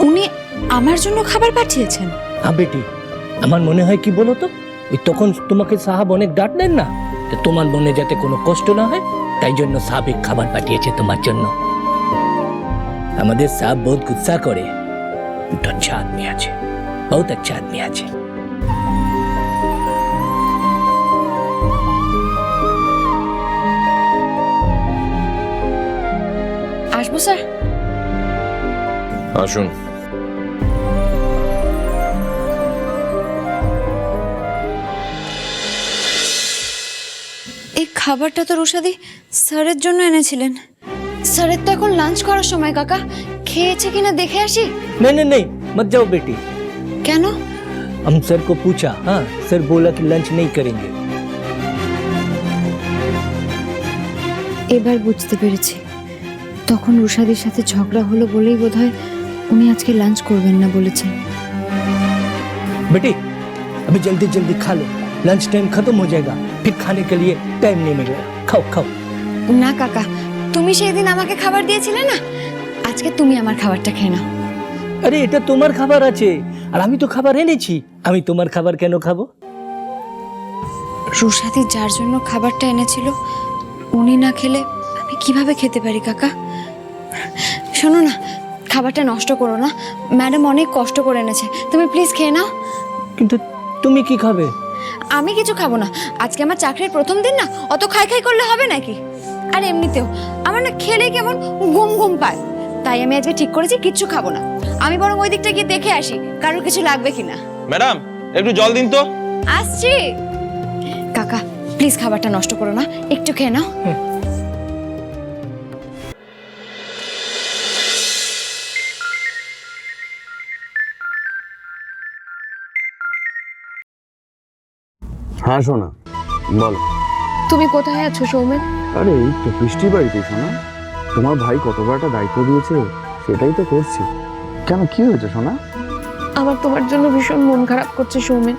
উনি আমার জন্য খাবার পাঠিয়েছেন? হ্যাঁ বেটি, আমার মনে হয় কি বলো তো, ওই তখন তোমাকে সাহাব অনেক ডাঁটলেন না, তো তোমার মনে যাতে কোনো কষ্ট না হয় তাই জন্য সাহাব এক খাবার পাঠিয়েছে তোমার জন্য। আমাদের সাহাব বহুত গুस्सा করে, बहुत अच्छा आदमी আছে, बहुत अच्छा आदमी আছে। আসবো স্যার? আসুন। এই খাবারটা তো রুশাদি স্যারের জন্য এনেছিলেন। স্যারের তো এখন লাঞ্চ করার সময়। কাকা খেয়েছে কিনা দেখে আসি। नहीं नहीं नहीं, मत जाओ बेटी। কেন? हम सर को पूछा, हाँ सर बोला कि लंच नहीं करेंगे। এবার বুঝতে পেরেছি, তখন রুশাদির সাথে ঝগড়া হলো বলেই বোধহয় উনি আজকে লাঞ্চ করবেন না বলেছেন। बेटी अभी जल्दी जल्दी खा लो, लंच टाइम खत्म हो जाएगा, फिर खाने के लिए टाइम नहीं मिलेगा। खाओ खाओ। না কাকা, তুমি সেই দিন আমাকে খাবার দিয়েছিলে না, আজকে তুমি আমার খাবারটা খেয়ে নাও। আরে এটা তোমার খাবার আছে, আর আমি তো খাবার এনেছি, আমি তোমার খাবার কেন খাবো? রুশাদি যার জন্য খাবারটা এনেছিল উনি না খেলে আমি কিভাবে খেতে পারি কাকা? শোনো না, খাবারটা নষ্ট করো না, ম্যাডাম অনেক কষ্ট করে এনেছে, তুমি প্লিজ খেয়ে নাও। কিন্তু তুমি কি খাবে? আমি কিছু খাবো না, আজকে আমার চাকরির প্রথম দিন না, অত খাই খাই করলে হবে নাকি? আর এমনিতেও আমার না খেলে কেমন ঘুম ঘুম পায়, তাই আমি আজকে ঠিক করেছি কিচ্ছু খাবো না। আমি বরং ওই দিকটা গিয়ে দেখে আসি কারোর কিছু লাগবে কিনা। ম্যাডাম একটু জল দিন তো। আসছি। কাকা প্লিজ খাবারটা নষ্ট করো না, একটু খেয়ে নাও। হ্যাঁ সোনা, বলো। তুমি কোথায় আছো সৌমেন? আরে এই তো বৃষ্টির বাড়িতে সোনা। তোমার ভাই কত বড় একটা দায়িত্ব দিয়েছে, সেটাই তো করছি। কেন, কি হয়েছে সোনা? আমার তোমার জন্য ভীষণ মন খারাপ করছে সৌমেন,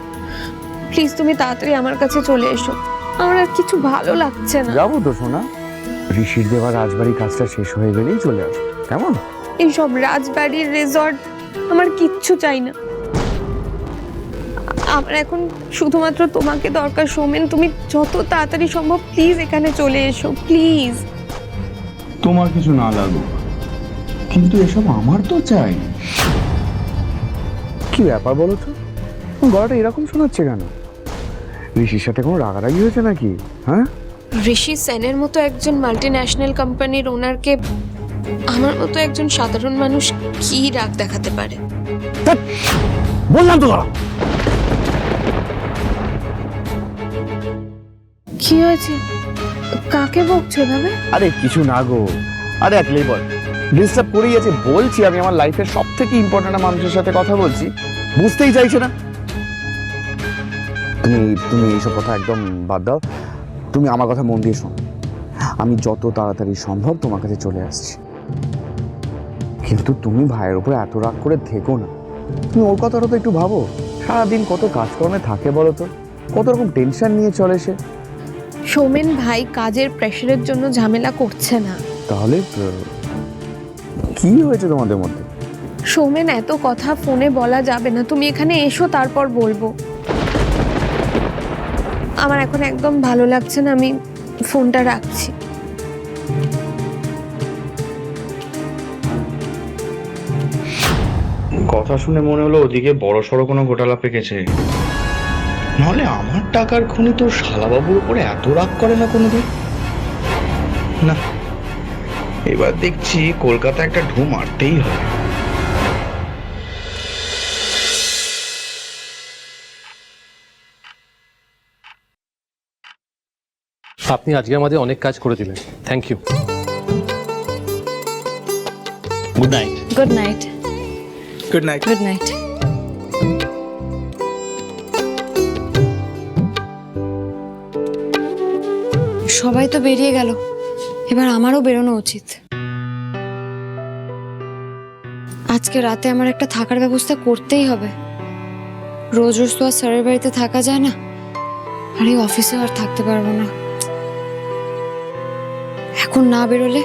প্লিজ তুমি তাড়াতাড়ি আমার কাছে চলে এসো, আমার আর কিছু ভালো লাগছে না। যাবো তো সোনা, ঋষির দেওয়া রাজবাড়ির কাজটা শেষ হয়ে গেলেই চলে আসো, কেমন? এইসব রাজবাড়ির রিসর্ট আমার কিচ্ছু চাই না, আমার এখন শুধুমাত্র তোমাকে দরকার সৌমেন। তুমি যত তাড়াতাড়ি সম্ভব প্লিজ এখানে চলে এসো, প্লিজ। তোমার কিছু না লাগুক, কিন্তু এসব আমার তো চাই। কি ব্যাপার বলো তো, গলাটা এরকম শোনাচ্ছে কেন? ঋষির সাথে কোনো রাগারাগি হয়েছে নাকি? হ্যাঁ, ঋষি সেনের মতো একজন মাল্টিন্যাশনাল কোম্পানির ওনারকে আমার মতো একজন সাধারণ মানুষ কি রাগ দেখাতে পারে? বললাম তো। কি হয়েছে, কাকে বকছো এভাবে? আরে কিছু না গো, আরে এক লেবার ডিস্টার্ব করেই আছে। বলছি আমি আমার লাইফের সব থেকে ইম্পর্টেন্ট মানুষের সাথে কথা বলছি, বুঝতেই চাইছে না। তুমি তুমি এইসব কথা একদম বাদ দাও, তুমি আমার কথা মন দিয়ে শোনো। আমি যত তাড়াতাড়ি সম্ভব তোমার কাছে চলে আসছি, কিন্তু তুমি ভাইয়ের উপর এত রাগ করে থেকো না। তুমি ওর কথাটা তো একটু ভাবো, সারাদিন কত কাজকর্মে থাকে বলো তো, কত রকম টেনশন নিয়ে চলে সে। সৌমেন ভাই কাজের প্রেশারের জন্য ঝামেলা করছে না। তাহলে কি হয়েছে তোমাদের মধ্যে? সৌমেন এত কথা ফোনে বলা যাবে না, তুমি এখানে এসো তারপর বলবো। আমার এখন একদম ভালো লাগছে না, আমি ফোনটা রাখছি। কথা শুনে মনে হলো ওদিকে বড়সড় কোনো ঘোটালা পেকেছে। নাহলে আমার টাকার খনি তোর শালাবাবুর উপরে এত রাগ করে না কোনোদিন। না, এবার দেখছি কলকাতা একটা ঢু মারতেই হবে। আপনি আজকে আমাদের অনেক কাজ করে দিলেন, thank you. Good night. Good night. Good night. Good night. সবাই তো বেরিয়ে গেল, এবার আমারও বেরোনো উচিত। আজকে রাতে আমার একটা থাকার ব্যবস্থা করতেই হবে, রোজ রোজ তো আর স্যারের বাড়িতে থাকা যায় না, আর এই অফিসেও আর থাকতে পারবো না। এখন না বেরোলে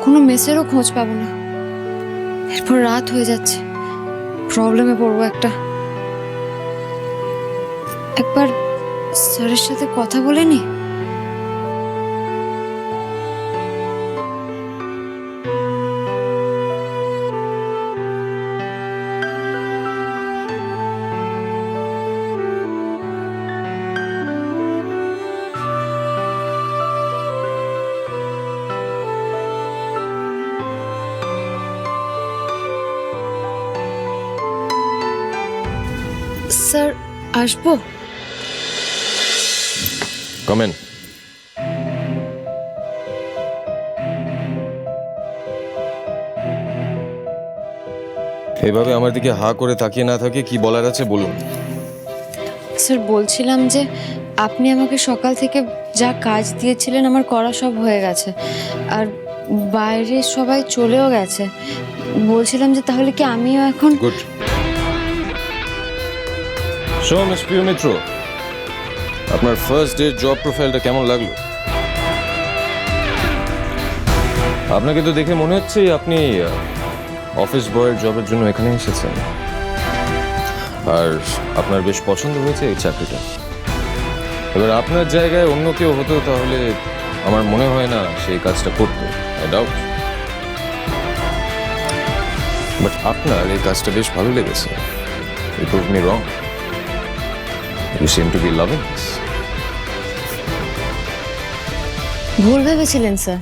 কোনো মেসেরও খোঁজ পাবো না, এরপর রাত হয়ে যাচ্ছে, প্রবলেমে পড়বো একটা। একবার স্যারের সাথে কথা বলে নি। স্যার আসবো? কমেন। এভাবে আমার দিকে হা করে তাকিয়ে না থাকে, কি বলার আছে বলুন। স্যার বলছিলাম যে আপনি আমাকে সকাল থেকে যা কাজ দিয়েছিলেন আমার করা সব হয়ে গেছে, আর বাইরে সবাই চলেও গেছে। বলছিলাম যে তাহলে কি আমিও এখন গুড। সো মিস প্রিয় মিত্র, আপনার ফার্স্ট ডে জব প্রোফাইলটা কেমন লাগলো? আপনাকে তো দেখে মনে হচ্ছে আপনি অফিস বয়ের জবের জন্য এখানে এসেছেন, আর আপনার বেশ পছন্দ হয়েছে এই চাকরিটা। এবার আপনার জায়গায় অন্য কেউ হতো তাহলে আমার মনে হয় না সেই কাজটা করতো, আই ডাউট। বাট আপনার এই কাজটা বেশ ভালো লেগেছে। You prove me wrong. You seem to be loving this. ভুল ভেবেছিলেন স্যার।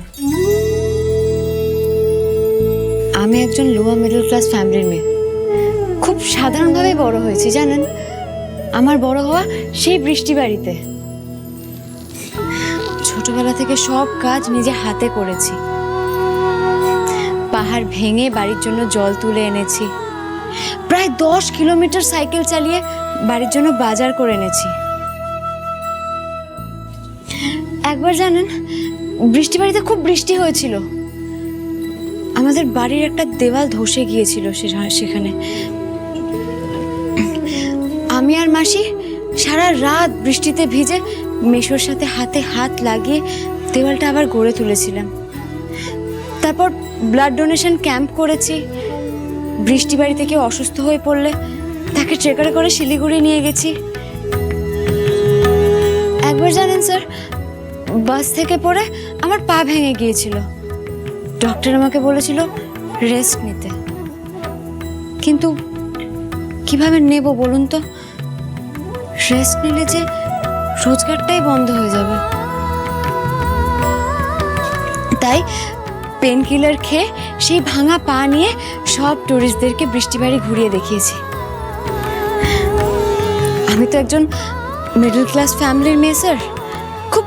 আমি একজন লোয়ার মিডল ক্লাস ফ্যামিলির মেয়ে, খুব সাধারণভাবেই বড় হয়েছি জানেন। আমার বড় হওয়া সেই বৃষ্টি বাড়িতে। ছোটবেলা থেকে সব কাজ নিজে হাতে করেছি। পাহাড় ভেঙে বাড়ির জন্য জল তুলে এনেছি, প্রায় 10 কিলোমিটার সাইকেল চালিয়ে বাড়ির জন্য বাজার করে এনেছি। একবার জানেন বৃষ্টি বাড়িতে খুব বৃষ্টি হয়েছিল, আমাদের বাড়ির একটা দেওয়াল ধসে গিয়েছিল সেখানে। আমি আর মাসি সারা রাত বৃষ্টিতে ভিজে মেশোর সাথে হাতে হাত লাগিয়ে দেওয়ালটা আবার গড়ে তুলেছিলাম। তারপর ব্লাড ডোনেশন ক্যাম্প করেছি। বৃষ্টি বাড়িতে কেউ অসুস্থ হয়ে পড়লে তাকে ট্রেকারে করে শিলিগুড়ি নিয়ে গেছি। একবার জানেন স্যার বাস থেকে পড়ে আমার পা ভেঙে গিয়েছিল, ডক্টর আমাকে বলেছিল রেস্ট নিতে, কিন্তু কিভাবে নেব বলুন তো? রেস্ট নিলে যে রোজগারটাই বন্ধ হয়ে যাবে। তাই পেন কিলার খেয়ে সেই ভাঙা পা নিয়ে সব টুরিস্টদেরকে বৃষ্টি বাড়ি ঘুরিয়ে দেখিয়েছি। আমি তো একজন মিডল ক্লাস ফ্যামিলির মেয়ে স্যার, খুব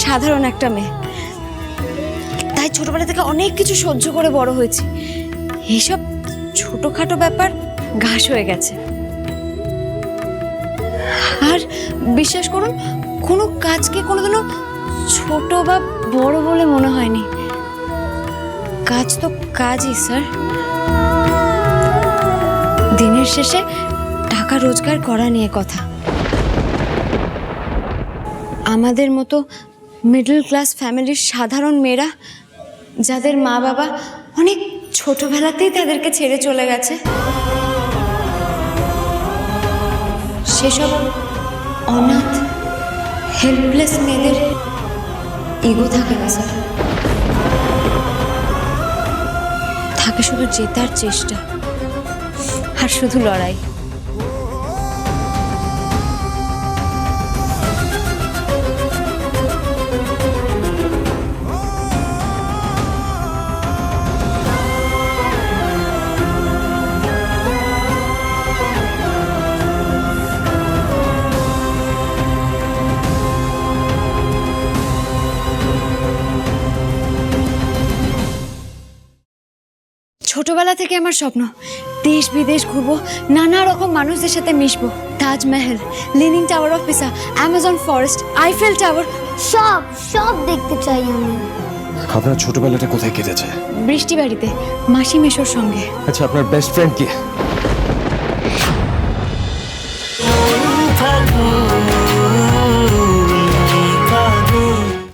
সাধারণ একটা মেয়ে। তাই ছোটবেলা থেকে অনেক কিছু সহ্য করে বড় হয়েছি। এইসব ছোটখাটো ব্যাপার ঘাস হয়ে গেছে। আর বিশ্বাস করুন কোনো কাজকে কোনোদিনও ছোট বা বড় বলে মনে হয়নি। কাজ তো কাজই স্যার। দিনের শেষে টাকা রোজগার করা নিয়ে কথা। আমাদের মতো মিডল ক্লাস ফ্যামিলির সাধারণ মেয়েরা যাদের মা বাবা অনেক ছোটবেলাতেই তাদেরকে ছেড়ে চলে গেছে, সেসব অনাথ হেল্পলেস মেয়েদের ইগো থাকে না স্যার, থাকে শুধু জেতার চেষ্টা আর শুধু লড়াই। ছোটবেলা থেকে আমার স্বপ্ন দেশ বিদেশ ঘুরবো, নানা রকম মানুষদের সাথে মিশবো। Taj Mahal, leaning tower of Pisa, Amazon forest, Eiffel tower, সব সব দেখতে চাই আমি। আপনার ছোটবেলাটা কোথায় কেটেছে? বৃষ্টি বাড়িতে মাসি মেশোর সঙ্গে। আচ্ছা, আপনার বেস্ট ফ্রেন্ড কি?